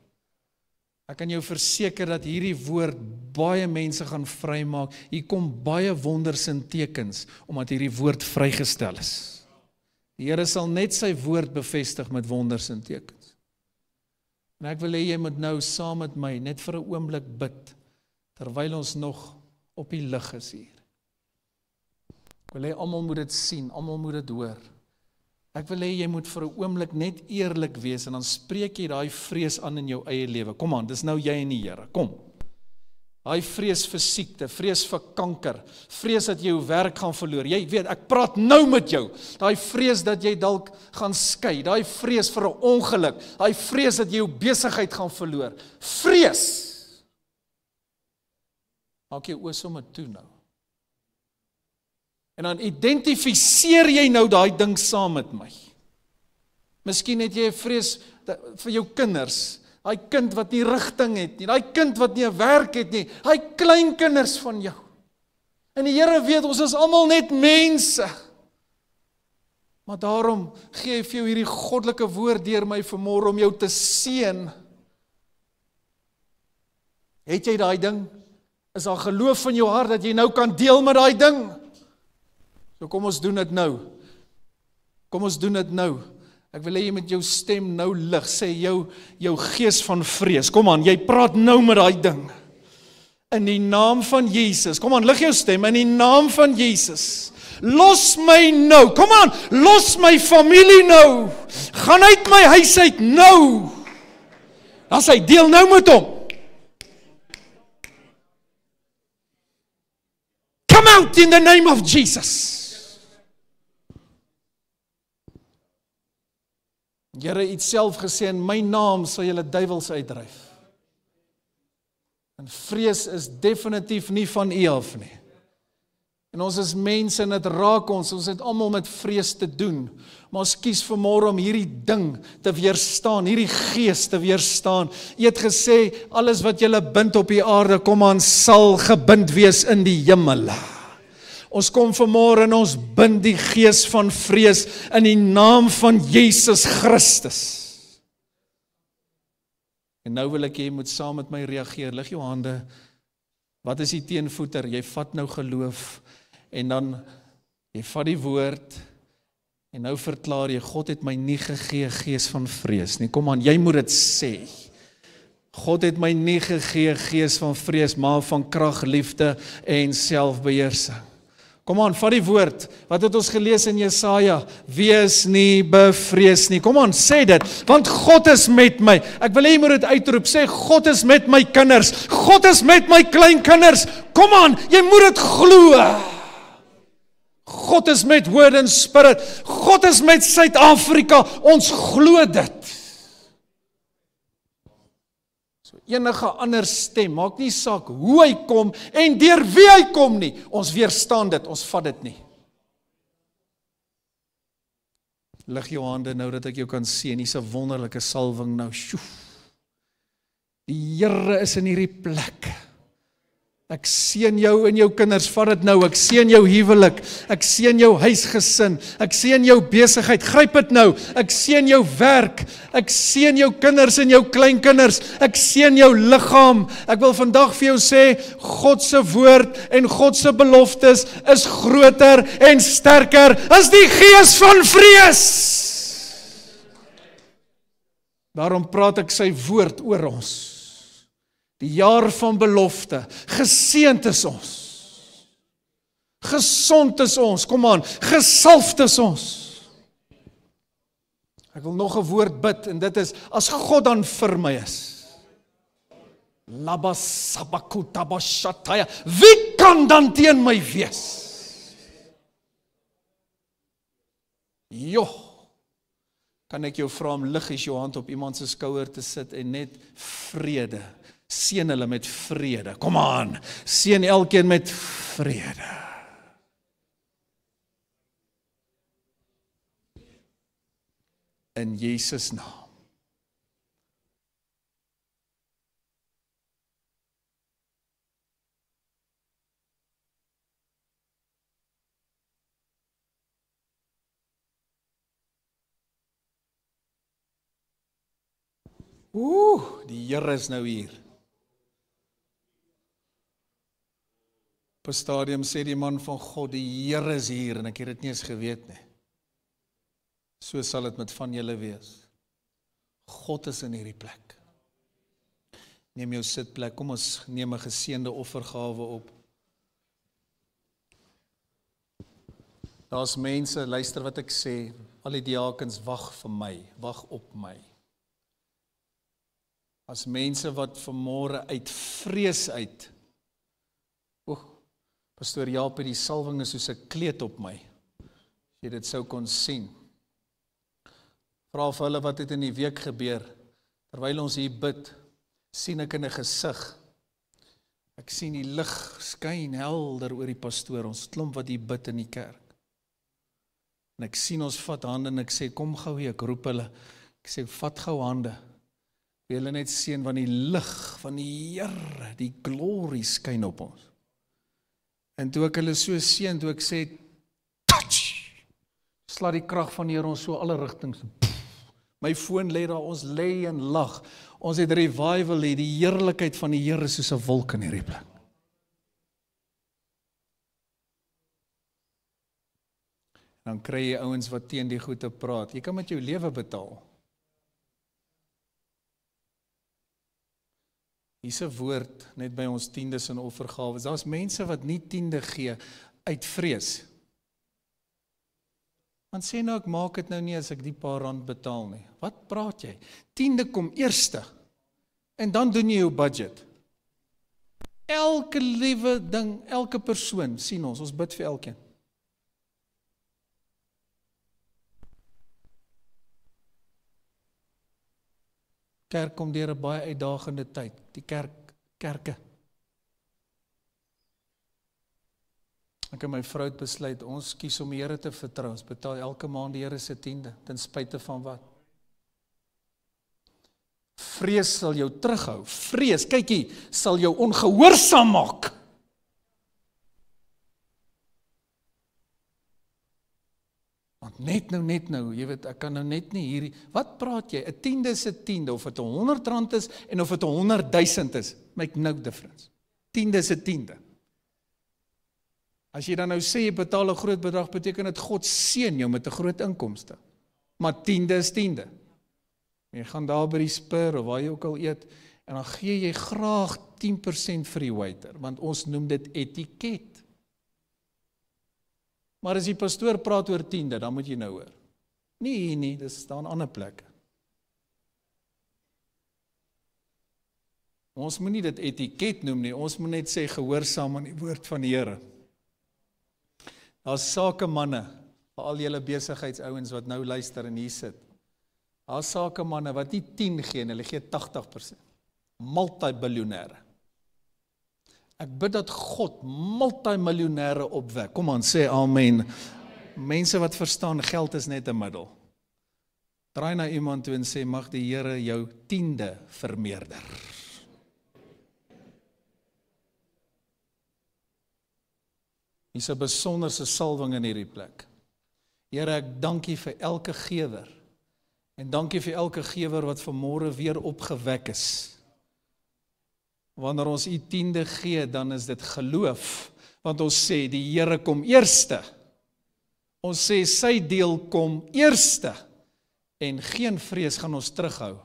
Ek kan jou verseker dat hierdie woord baie mense gaan vrymaak. Hier kom baie wonders en tekens, omdat hierdie woord vrygestel is. Die Here sal net sy woord bevestig met wonders en tekens. En ek wil hê jy moet nou saam met my net vir 'n oomblik bid, terwyl ons nog op die lig is hier. Ek wil hê almal moet dit sien, almal moet dit hoor. Ek wil hê jy moet vir 'n oomblik net eerlik wees, en dan spreek jy daai vrees aan in jou eie lewe. Kom aan, dis nou jy en die Here, kom. Daai vrees vir siekte, vrees vir kanker, vrees dat jy jou werk gaan verloor. Jy weet, ek praat nou met jou. Daai vrees dat jy dalk gaan skei, daai vrees vir 'n ongeluk, daai vrees dat jy jou besigheid gaan verloor. Vrees! Maak jou oë sommer toe nou. En dan identifiseer jy nou daai ding saam met my. Miskien het jy 'n vrees vir jou kinders, daai kind wat nie rigting het nie, daai kind wat nie 'n werk het nie, daai klein kinders van jou. En die Here weet, ons is almal net mense. Maar daarom gee hy vir jou hierdie goddelike woord deur my vanmôre om jou te seën. Het jy daai ding? Is daar geloof in jou hart dat jy nou kan deel met daai ding? So kom ons doen dit nou. Kom ons doen dit nou. Ek wil hê jy met jou stem nou lig, sê jou gees van vrees. Kom aan, jy praat nou met daai ding. In die naam van Jesus. Kom aan, lig jou stem in die naam van Jesus. Los my nou. Kom aan, los my familie nou. Gaan uit my huis uit nou. As hy deel nou met hom. Come out in the name of Jesus. Here het self gesê, in my naam sal julle duiwels uitdryf. En vrees is definitief nie van U af nie. En ons is mense en dit raak ons het almal met vrees te doen. Maar ons kies vanmôre om hierdie ding te weerstaan, hierdie gees te weerstaan. U het gesê, alles wat julle bind op die aarde, kom aan, sal gebind wees in die hemel. Ons kom vanmôre en ons bind die gees van vrees in die naam van Jesus Christus. En nou wil ek jy moet saam met my reageer. Lig jou hande. Wat is die teenvoeter? Jy vat nou geloof en dan jy vat die woord en nou verklaar jy, God het my nie gegee gees van vrees nie. Kom aan, jy moet dit sê. God het my nie gegee gees van vrees, maar van krag, liefde en selfbeheersing. Kom aan, vat die woord. Wat het ons gelees in Jesaja? Wees nie bevrees nie. Kom aan, sê dit, want God is met my. Ek wil hê jy moet dit uitroep. Sê, God is met my kinders. God is met my kleinkinders. Kom aan, jy moet dit glo. God is met Word and Spirit. God is met Suid-Afrika. Ons glo dit. Enige ander stem, maak nie saak hoe hy kom en deur wie hy kom nie. Ons weerstaan dit, ons vat dit nie. Lig jou hande nou dat ek jou kan sien. Hier's 'n wonderlike salwing nou. Sjoef. Die Here is in hierdie plek. Ek seën jou en jou kinders, vat dit nou. Ek seën jou huwelik. Ek seën jou huisgesin. Ek seën jou besigheid. Gryp dit nou. Ek seën jou werk. Ek seën jou kinders en jou kleinkinders. Ek seën jou liggaam. Ek wil vandag vir jou sê, God se woord en God se beloftes is groter en sterker as die gees van vrees. Daarom praat ek sy woord oor ons. Die jaar van belofte, geseënd is ons, gesond is ons, kom aan, gesalfd is ons. Ek wil nog 'n woord bid, en dit is, as God dan vir my is, Labasabakutabashataya, wie kan dan teen my wees? Joh, kan ek jou vra om liggies jou hand op iemand se skouer te sit en net vrede. Seën hulle met vrede. Kom aan, seën elkeen met vrede. In Jesus naam. Die Here is nou hier. Op 'n stadium sê die man van God, die Here is hier, en ek het dit nie eens geweet nie. So sal dit met van julle wees. God is in hierdie plek. Neem jou sitplek, kom ons neem 'n geseënde offergawe op. Daar's mense, luister wat ek sê, al die diakens wag vir my, wag op my. As mense wat vanmôre uit vrees uit, Pastoor Jaap, die salwing is soos 'n kleed op my, as jy dit sou kon sien. Vra vir hulle wat het in die week gebeur, terwyl ons hier bid, sien ek in 'n gesig, ek sien die lig skyn helder oor die pastoor, ons klomp wat hier bid in die kerk. En ek sien ons vat hande en ek sê, kom gou hier, ek roep hulle, ek sê, vat gou hande, wil julle net sien van die lig van die Here, die glorie skyn op ons. En toe ek hulle so seën, toe ek sê, touch, slaat die krag van die Here ons so alle rigtings. My foon lê daar, ons lê en lag. Ons het revival hier, die heerlikheid van die Here soos 'n wolk in hierdie plek. Dan kry jy ouens wat teen die goeie praat. Jy kan met jou lewe betaal. Hier's 'n woord net by ons tiendes en offergawes. Daar's mense wat nie tiende gee uit vrees. Want sê nou, ek maak dit nou nie as ek die paar rand betaal nie. Wat praat jy? 10de kom eerste. En dan doen jy jou budget. Elke liewe ding, elke persoon, sien ons bid vir elkeen. Kerk kom deur 'n baie uitdagende tyd, die kerke. Ek en my vrou het besluit, ons kies om die Here te vertrou, ons betaal elke maand die Here se 10de, ten spyte van wat? Vrees sal jou terughou, vrees, kykie, sal jou ongehoorsaam maak. Want net nou, jy weet, ek kan nou net nie hierdie, wat praat jy, 'n 10de is 'n 10de, of het 100 rand is, en of het 100.000 is, make no difference. 10de is 'n 10de. As jy dan nou sê, jy betaal 'n groot bedrag, beteken dit God seën jou met 'n groot inkomste. Maar 10de is 10de. Jy gaan daar by die Spur, of waar jy ook al eet, en dan gee jy graag 10% vir die waiter, want ons noem dit etiket. Maar as die pastoor praat oor 10de, dan moet jy nou hoor. Nie hier nie, dit staan ander plekke. Ons moet nie dit etiket noem nie, ons moet net sê gehoorsaam aan die woord van die Here. Daar's sakemanne, vir al julle besigheidsouens wat nou luister en hier sit. Daar's sakemanne wat nie 10 gee, hulle gee 80%. Multimiljonêre. Ek bid dat God multimiljonêre opwek. Kom aan, sê amen. Mense wat verstaan, geld is net 'n middel. Draai na iemand toe en sê, mag die Here jou 10de vermeerder. Hier's 'n besonderse salwing in hierdie plek. Here, ek dank U vir elke gewer. En dankie vir elke gewer wat vanmôre weer opgewek is. Wanneer ons U 10de gee, dan is dit geloof. Want ons sê, die Here kom eerste. Ons sê, sy deel kom eerste. En geen vrees gaan ons terughou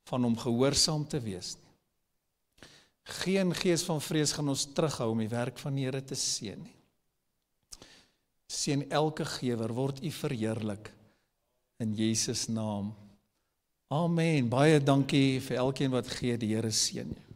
van hom gehoorsaam te wees nie. Geen gees van vrees gaan ons terughou om die werk van die Here te seën nie. Seën elke gewer, word U verheerlik. In Jesus naam. Amen. Baie dankie vir elkeen wat gee, die Here seën jou.